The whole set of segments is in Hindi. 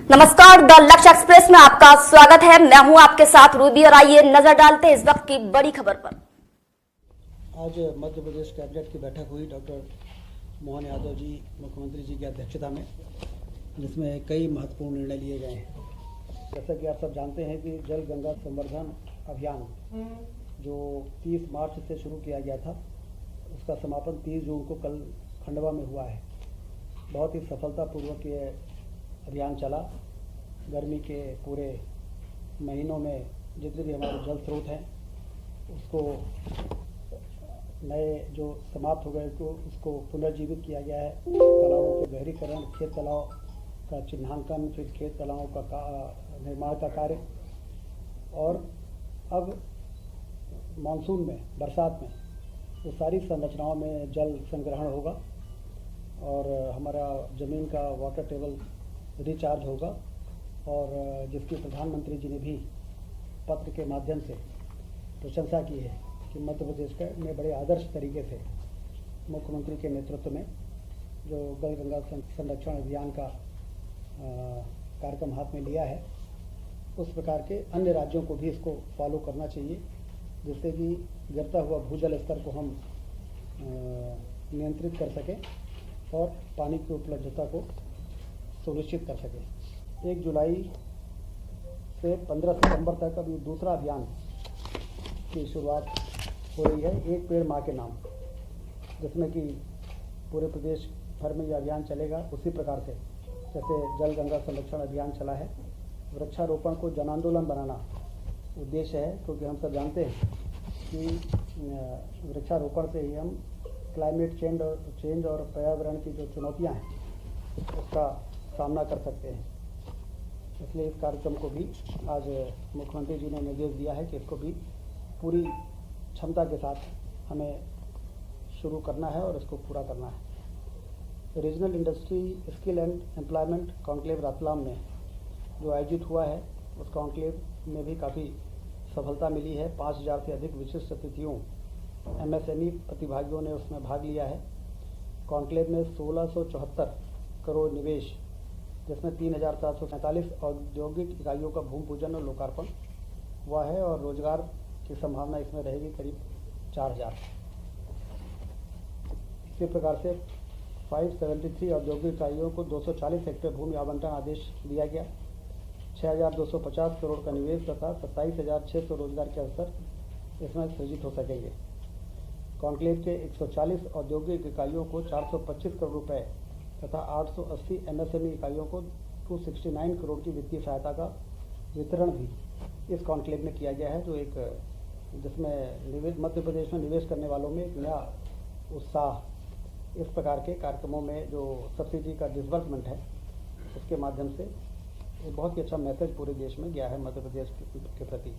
नमस्कार, द लक्ष्य एक्सप्रेस में आपका स्वागत है। मैं हूं आपके साथ रूबी और आइए नजर डालते हैं इस वक्त की बड़ी खबर पर। आज मध्य प्रदेश कैबिनेट की बैठक हुई डॉक्टर मोहन यादव जी मुख्यमंत्री जी की अध्यक्षता में, जिसमें कई महत्वपूर्ण निर्णय लिए गए हैं। जैसा कि आप सब जानते हैं कि जल गंगा संवर्धन अभियान जो 30 मार्च से शुरू किया गया था, उसका समापन 30 जून को कल खंडवा में हुआ है। बहुत ही सफलतापूर्वक ये अभियान चला। गर्मी के पूरे महीनों में जितने भी हमारे जल स्रोत हैं उसको नए जो समाप्त हो गए तो उसको पुनर्जीवित किया गया है। तालाबों के गहरीकरण, खेत तालाब का चिन्हांकन, फिर खेत तालाबों का निर्माण का कार्य, और अब मानसून में, बरसात में वो सारी संरचनाओं में जल संग्रहण होगा और हमारा ज़मीन का वाटर टेबल रिचार्ज होगा। और जिसकी प्रधानमंत्री जी ने भी पत्र के माध्यम से प्रशंसा की है कि मध्य प्रदेश ने बड़े आदर्श तरीके से मुख्यमंत्री के नेतृत्व में जो जल गंगा संरक्षण अभियान का कार्यक्रम हाथ में लिया है, उस प्रकार के अन्य राज्यों को भी इसको फॉलो करना चाहिए, जिससे कि गिरता हुआ भूजल स्तर को हम नियंत्रित कर सकें और पानी की उपलब्धता को सुनिश्चित कर सकें। 1 जुलाई से 15 सितंबर तक अभी दूसरा अभियान की शुरुआत हो रही है, एक पेड़ माँ के नाम, जिसमें कि पूरे प्रदेश भर में यह अभियान चलेगा। उसी प्रकार से जैसे जल गंगा संरक्षण अभियान चला है, वृक्षारोपण को जन आंदोलन बनाना उद्देश्य है, क्योंकि हम सब जानते हैं कि वृक्षारोपण से ही हम क्लाइमेट चेंज और पर्यावरण की जो चुनौतियाँ हैं उसका सामना कर सकते हैं। इसलिए इस कार्यक्रम को भी आज मुख्यमंत्री जी ने निर्देश दिया है कि इसको भी पूरी क्षमता के साथ हमें शुरू करना है और इसको पूरा करना है। Regional industry skill and employment conclave Ratlam में जो आयोजित हुआ है, उस कॉन्क्लेव में भी काफ़ी सफलता मिली है। 5000 से अधिक विशिष्ट अतिथियों, MSME प्रतिभागियों ने उसमें भाग लिया है। कॉन्क्लेव में 1674 करोड़ निवेश, जिसमें 3747 औद्योगिक इकाइयों का भूमि पूजन और लोकार्पण हुआ है, और रोजगार की संभावना इसमें रहेगी करीब 4000। इसी प्रकार से 573 औद्योगिक इकाइयों को 240 हेक्टेयर भूमि आवंटन आदेश दिया गया। 6250 करोड़ का निवेश तथा 27600 रोजगार के अवसर इसमें सृजित हो सकेंगे। कॉन्क्लेव के 140 औद्योगिक इकाइयों को 425 करोड़ रुपए तथा 880 MSME इकाइयों को 269 करोड़ की वित्तीय सहायता का वितरण भी इस कॉन्क्लेव में किया गया है, जो एक जिसमें मध्य प्रदेश में निवेश करने वालों में एक नया उत्साह, इस प्रकार के कार्यक्रमों में जो सब्सिडी का डिसबर्समेंट है उसके माध्यम से एक बहुत ही अच्छा मैसेज पूरे देश में गया है मध्य प्रदेश के प्रति।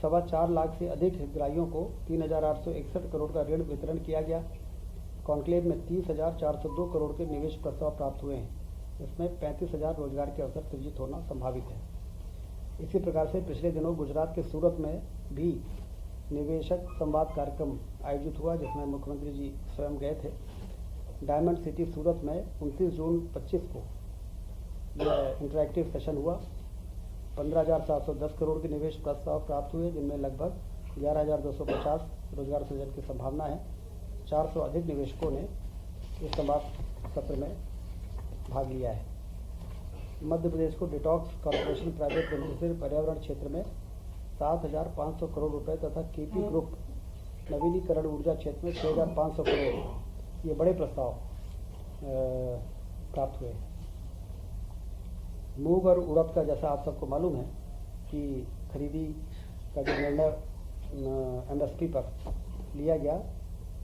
4.25 लाख से अधिक हितग्राहियों को 3861 करोड़ का ऋण वितरण किया गया। कॉन्क्लेव में 30,402 करोड़ के निवेश प्रस्ताव प्राप्त हुए हैं। इसमें 35,000 रोजगार के अवसर सृजित होना संभावित है। इसी प्रकार से पिछले दिनों गुजरात के सूरत में भी निवेशक संवाद कार्यक्रम आयोजित हुआ, जिसमें मुख्यमंत्री जी स्वयं गए थे। डायमंड सिटी सूरत में 29 जून 25 को यह इंटरैक्टिव सेशन हुआ। 15,710 करोड़ के निवेश प्रस्ताव प्राप्त हुए, जिनमें लगभग 11,250 रोजगार सृजन की संभावना है। 400 अधिक निवेशकों ने इस संवाद सत्र में भाग लिया है। मध्य प्रदेश को डिटॉक्स कॉर्पोरेशन प्राइवेट लिमिटेड से पर्यावरण क्षेत्र में 7,500 करोड़ रुपए तथा KP ग्रुप नवीनीकरण ऊर्जा क्षेत्र में 6,500 करोड़, ये बड़े प्रस्ताव प्राप्त हुए। मूंग और उड़द का, जैसा आप सबको मालूम है कि खरीदी का जो निर्णय MSP पर लिया गया,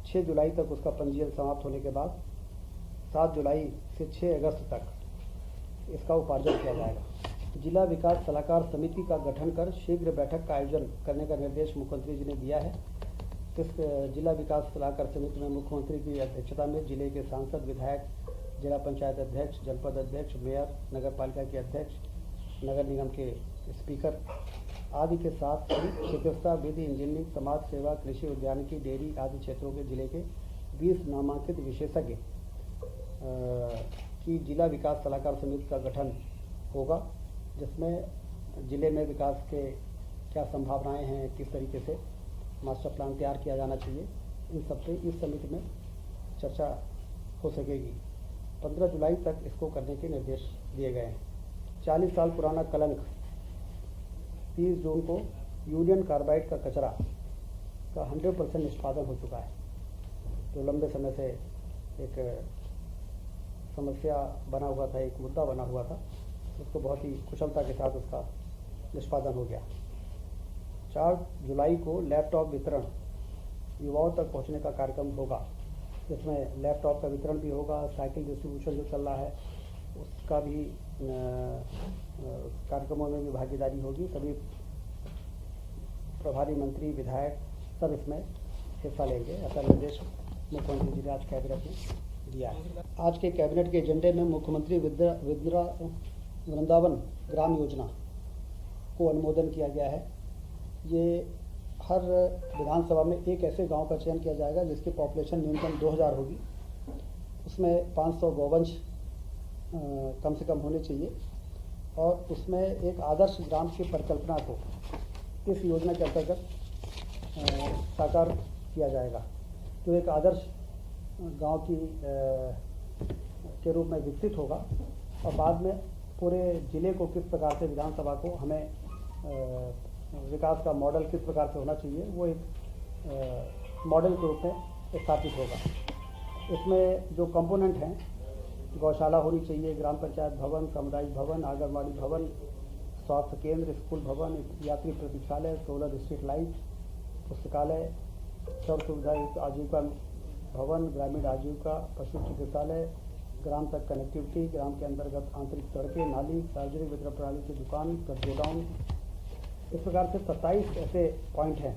6 जुलाई तक उसका पंजीयन समाप्त होने के बाद 7 जुलाई से 6 अगस्त तक इसका उपार्जन किया जाएगा। जिला विकास सलाहकार समिति का गठन कर शीघ्र बैठक का आयोजन करने का निर्देश मुख्यमंत्री जी ने दिया है। इस जिला विकास सलाहकार समिति में मुख्यमंत्री की अध्यक्षता में जिले के सांसद, विधायक, जिला पंचायत अध्यक्ष, जनपद अध्यक्ष, मेयर, नगर पालिका के अध्यक्ष, नगर निगम के स्पीकर आदि के साथ ही चिकित्सा, विधि, इंजीनियरिंग, समाज सेवा, कृषि, उद्यानिकी, डेयरी आदि क्षेत्रों के जिले के 20 नामांकित विशेषज्ञ की जिला विकास सलाहकार समिति का गठन होगा, जिसमें ज़िले में विकास के क्या संभावनाएं हैं, किस तरीके से मास्टर प्लान तैयार किया जाना चाहिए, इन सब पे इस समिति में चर्चा हो सकेगी। 15 जुलाई तक इसको करने के निर्देश दिए गए हैं। 40 साल पुराना कलंक 30 जून को यूनियन कार्बाइड का कचरा का 100% निष्पादन हो चुका है। जो लंबे समय से एक समस्या बना हुआ था, एक मुद्दा बना हुआ था, उसको बहुत ही कुशलता के साथ उसका निष्पादन हो गया। 4 जुलाई को लैपटॉप वितरण युवाओं तक पहुंचने का कार्यक्रम होगा, जिसमें लैपटॉप का वितरण भी होगा, साइकिल डिस्ट्रीब्यूशन जो चल रहा है उसका भी कार्यक्रमों में भी भागीदारी होगी। सभी प्रभारी मंत्री, विधायक सब इसमें हिस्सा लेंगे। ऐसा निर्देश मुख्यमंत्री जी ने आज कैबिनेट में दिया है। आज के कैबिनेट के एजेंडे में मुख्यमंत्री वृंदावन ग्राम योजना को अनुमोदन किया गया है। ये हर विधानसभा में एक ऐसे गांव का चयन किया जाएगा जिसकी पॉपुलेशन न्यूनतम 2000 होगी। उसमें 500 गौवंश कम से कम होने चाहिए और उसमें एक आदर्श ग्राम की परिकल्पना को इस योजना के अंतर्गत साकार किया जाएगा। तो एक आदर्श गांव की के रूप में विकसित होगा और बाद में पूरे ज़िले को किस प्रकार से, विधानसभा को हमें विकास का मॉडल किस प्रकार से होना चाहिए, वो एक मॉडल के रूप में स्थापित होगा। इसमें जो कंपोनेंट हैं, गौशाला होनी चाहिए, ग्राम पंचायत भवन, सामुदायिक भवन, आंगनबाड़ी भवन, स्वास्थ्य केंद्र, स्कूल भवन, यात्री प्रतीक्षालय, सोलर स्ट्रीट लाइट, पुस्तकालय, सर्व सुविधा युक्त आजीविका भवन, ग्रामीण आजीविका, पशु चिकित्सालय, ग्राम तक कनेक्टिविटी, ग्राम के अंतर्गत आंतरिक सड़कें, नाली, सार्वजनिक वितरण प्रणाली की दुकान, गोडाउन। इस प्रकार से 27 ऐसे पॉइंट हैं।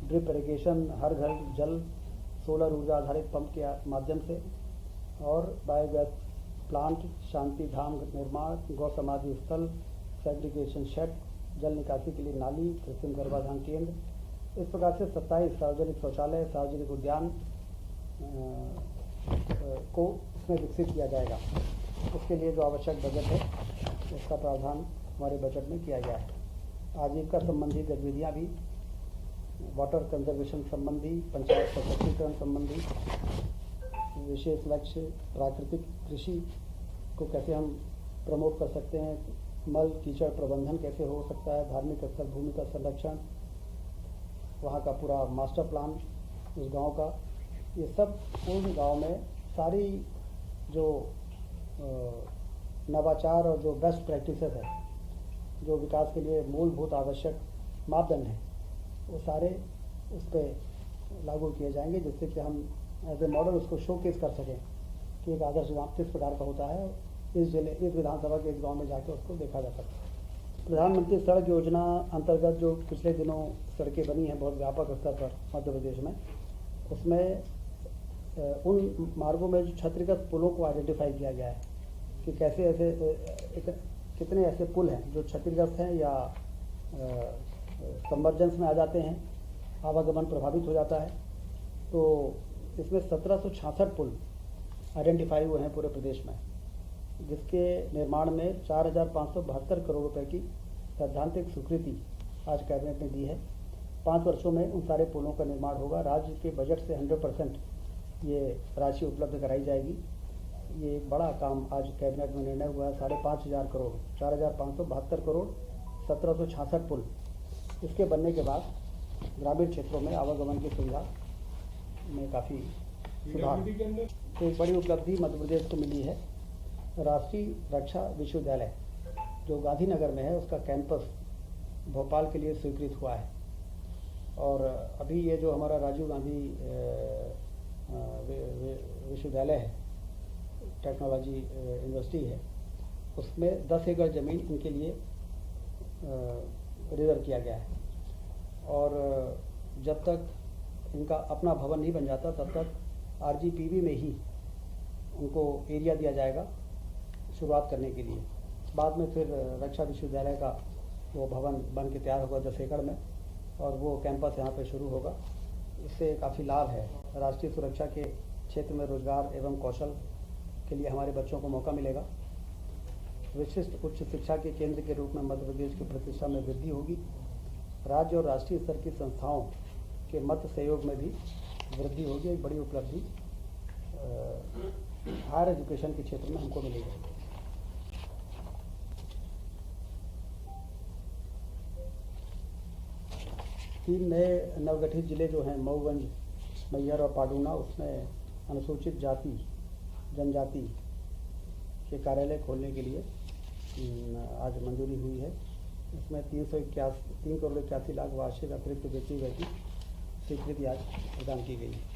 ड्रिप इरिगेशन, हर घर जल, सोलर ऊर्जा आधारित पंप के माध्यम से, और बायोगैस प्लांट, शांति धाम निर्माण, गौ समाधि स्थल, सेग्रीगेशन शेड, जल निकासी के लिए नाली, कृत्रिम गर्भाधान केंद्र। इस प्रकार से 27 सार्वजनिक शौचालय, सार्वजनिक उद्यान को इसमें विकसित किया जाएगा। उसके लिए जो आवश्यक बजट है उसका प्रावधान हमारे बजट में किया गया है। आजीविका संबंधी गतिविधियाँ भी, वाटर कंजर्वेशन संबंधी, पंचायत सशक्तिकरण संबंधी, विशेष लक्ष्य प्राकृतिक कृषि को कैसे हम प्रमोट कर सकते हैं, मल कीचड़ प्रबंधन कैसे हो सकता है, धार्मिक स्थल भूमि का संरक्षण, वहाँ का पूरा मास्टर प्लान उस गांव का, ये सब उन गांव में सारी जो नवाचार और जो बेस्ट प्रैक्टिसेस है, जो विकास के लिए मूलभूत आवश्यक मापदंड हैं, वो सारे उस पर लागू किए जाएंगे, जिससे कि हम एज ए मॉडल उसको शोकेस कर सकें कि एक आदर्श गाँव किस प्रकार का होता है। इस विधानसभा के इस गांव में जाकर उसको देखा जा सकता है। प्रधानमंत्री सड़क योजना अंतर्गत जो पिछले दिनों सड़कें बनी हैं बहुत व्यापक स्तर पर मध्य प्रदेश में, उसमें उन मार्गों में जो क्षतिग्रस्त पुलों को आइडेंटिफाई किया गया है कि कैसे ऐसे कितने ऐसे पुल हैं जो क्षतिग्रस्त हैं या कन्वर्जेंस में आ जाते हैं, आवागमन प्रभावित हो जाता है। तो इसमें 1766 पुल आइडेंटिफाई हुए हैं पूरे प्रदेश में, जिसके निर्माण में 4572 करोड़ रुपए की सैद्धांतिक स्वीकृति आज कैबिनेट ने दी है। 5 वर्षों में उन सारे पुलों का निर्माण होगा। राज्य के बजट से 100% ये राशि उपलब्ध कराई जाएगी। ये एक बड़ा काम आज कैबिनेट में निर्णय हुआ है। 5,500 करोड़, 4,572 करोड़, 1766 पुल। इसके बनने के बाद ग्रामीण क्षेत्रों में आवागमन की सुविधा में काफ़ी सुधार। तो एक बड़ी उपलब्धि मध्य प्रदेश को मिली है। राष्ट्रीय रक्षा विश्वविद्यालय जो गांधीनगर में है, उसका कैंपस भोपाल के लिए स्वीकृत हुआ है। और अभी ये जो हमारा राजीव गांधी विश्वविद्यालय है, टेक्नोलॉजी यूनिवर्सिटी है, उसमें 10 एकड़ ज़मीन इनके लिए रिजर्व किया गया है। और जब तक इनका अपना भवन नहीं बन जाता तब तक RGPV में ही उनको एरिया दिया जाएगा शुरुआत करने के लिए। बाद में फिर रक्षा विश्वविद्यालय का वो भवन बन के तैयार होगा 10 एकड़ में, और वो कैंपस यहाँ पे शुरू होगा। इससे काफ़ी लाभ है। राष्ट्रीय सुरक्षा के क्षेत्र में रोजगार एवं कौशल के लिए हमारे बच्चों को मौका मिलेगा। विशिष्ट उच्च शिक्षा के केंद्र के रूप में मध्य प्रदेश की प्रतिष्ठा में वृद्धि होगी। राज्य और राष्ट्रीय स्तर की संस्थाओं के मत सहयोग में भी वृद्धि होगी। एक बड़ी उपलब्धि हायर एजुकेशन के क्षेत्र में हमको मिलेगी। तीन नए नवगठित जिले जो हैं मऊगंज, मैहर और पाडूना, उसमें अनुसूचित जाति जनजाति के कार्यालय खोलने के लिए आज मंजूरी हुई है। इसमें 3 करोड़ 81 लाख वार्षिक अतिरिक्त व्यक्ति स्वीकृति आज प्रदान की गई है।